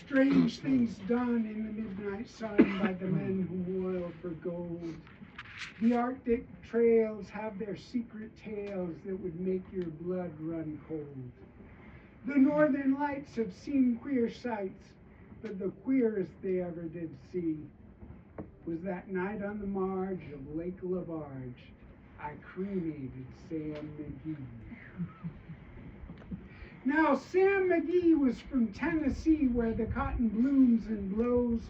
Strange things done in the midnight sun by the men who moil for gold. The Arctic trails have their secret tales that would make your blood run cold. The northern lights have seen queer sights, but the queerest they ever did see was that night on the marge of Lake Labarge. I cremated Sam McGee. Now, Sam McGee was from Tennessee, where the cotton blooms and blows.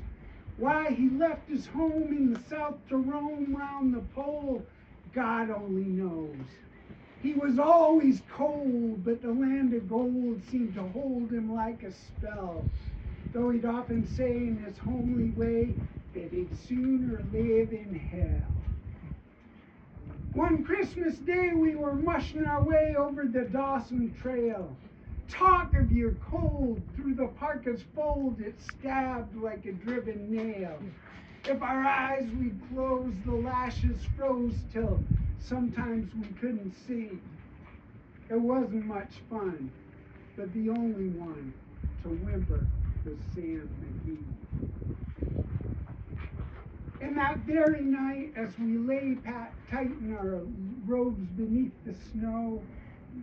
Why he left his home in the south to roam round the pole, God only knows. He was always cold, but the land of gold seemed to hold him like a spell, though he'd often say in his homely way that he'd sooner live in hell. One Christmas day we were mushing our way over the Dawson Trail. Talk of your cold, through the parka's fold it stabbed like a driven nail. If our eyes we'd close, the lashes froze till sometimes we couldn't see. It wasn't much fun, but the only one to whimper was Sam McGee. And that very night, as we lay tight in our robes beneath the snow,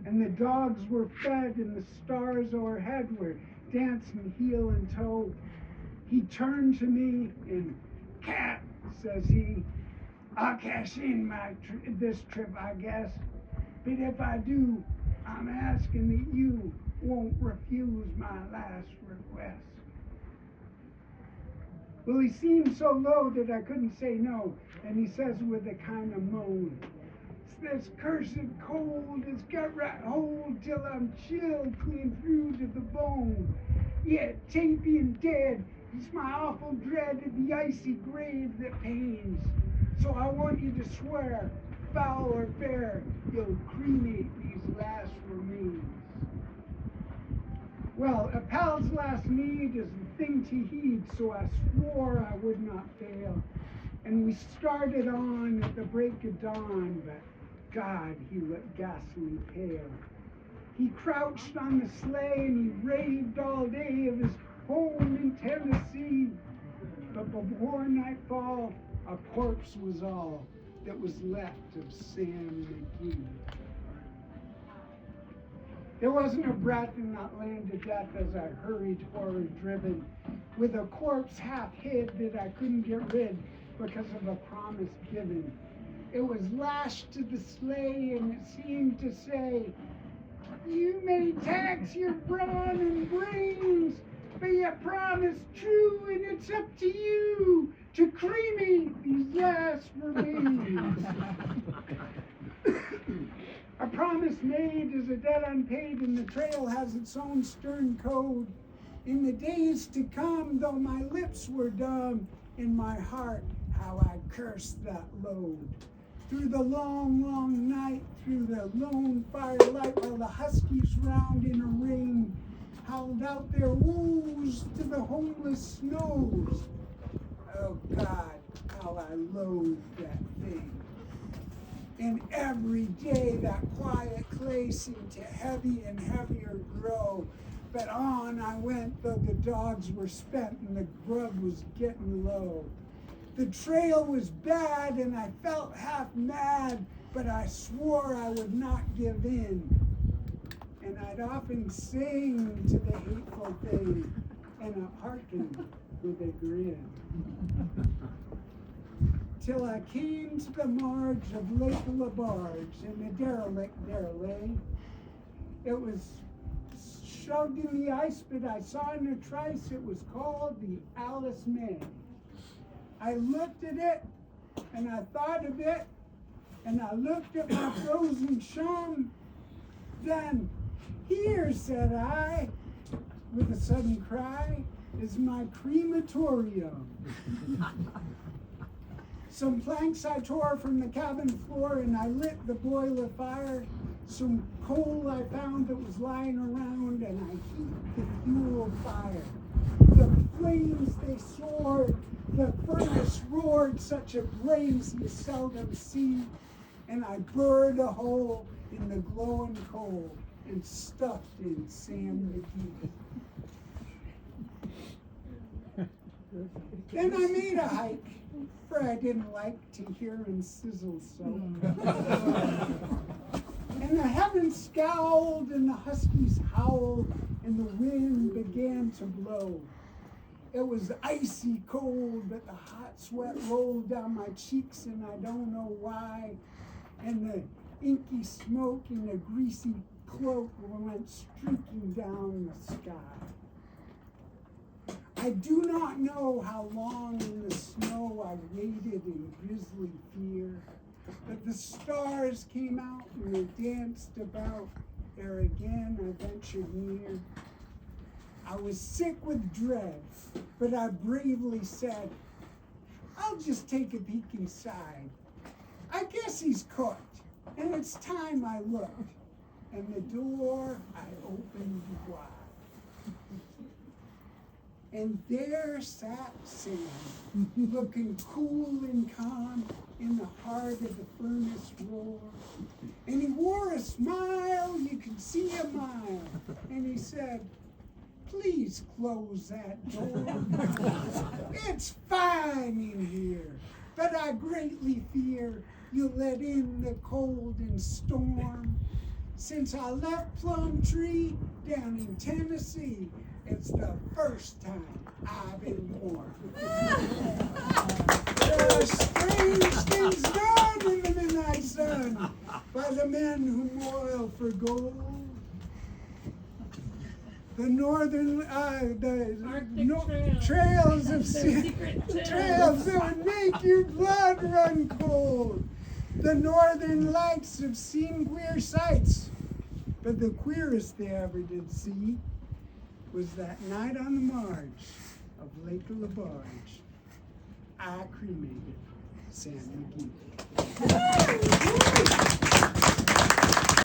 and the dogs were fed and the stars overhead were dancing heel and toe, he turned to me and, "Cat," says he, "I'll cash in this trip, I guess. But if I do, I'm asking that you won't refuse my last request." Well, he seemed so low that I couldn't say no, and he says with a kind of moan, "This cursed cold has got right hold till I'm chilled clean through to the bone. Yet, tain't being dead, it's my awful dread of the icy grave that pains. So I want you to swear, foul or fair, you'll cremate these last remains." Well, a pal's last need is the thing to heed, so I swore I would not fail. And we started on at the break of dawn, but God, he looked ghastly pale. He crouched on the sleigh and he raved all day of his home in Tennessee. But before nightfall, a corpse was all that was left of Sam McGee. There wasn't a breath in that land of death as I hurried horror-driven, with a corpse half hid that I couldn't get rid because of a promise given. It was lashed to the sleigh and it seemed to say, "You may tax your brawn and brains, but you promised true, and it's up to you to cremate these last remains." A promise made is a debt unpaid, and the trail has its own stern code. In the days to come, though my lips were dumb, in my heart, how I cursed that load. Through the long, long night, through the lone firelight, while the huskies round in a ring howled out their woes to the homeless snows. Oh God, how I loathed that thing. And every day that quiet clay seemed to heavy and heavier grow. But on I went, though the dogs were spent and the grub was getting low. The trail was bad and I felt half mad, but I swore I would not give in. And I'd often sing to the hateful thing, and I hearkened with a grin. Till I came to the marge of Lake Labarge, and the derelict there lay. It was shoved in the ice, but I saw in a trice it was called the Alice May. I looked at it, and I thought of it, and I looked at my frozen chum. Then, "Here," said I, with a sudden cry, "is my crematorium." Some planks I tore from the cabin floor, and I lit the boiler fire. Some coal I found that was lying around, and I heaped the fuel fire. The flames they soared, the furnace roared, such a blaze you seldom see, and I burned a hole in the glowing coal and stuffed in Sam McGee. Then I made a hike, for I didn't like to hear him sizzle so. And the heavens scowled, and the huskies howled, and the wind began to blow. It was icy cold, but the hot sweat rolled down my cheeks, and I don't know why. And the inky smoke in a greasy cloak went streaking down the sky. I do not know how long in the snow I waited in grisly fear, but the stars came out and they danced about ere again I ventured near. I was sick with dread, but I bravely said, I'll just take a peek inside. I guess he's cooked, and it's time I looked, and the door I opened wide. And there sat Sam, looking cool and calm in the heart of the furnace roar. And he wore a smile, you could see a mile, and he said, please close that door. It's fine in here, but I greatly fear you'll let in the cold and storm. Since I left Plumtree down in Tennessee, it's the first time I've been warm. There are strange things done in the midnight sun by the men who moil for gold. The northern, trails of trails that would make your blood run cold. The northern lights have seen queer sights, but the queerest they ever did see was that night on the marge of Lake Labarge. I cremated Sam McGee.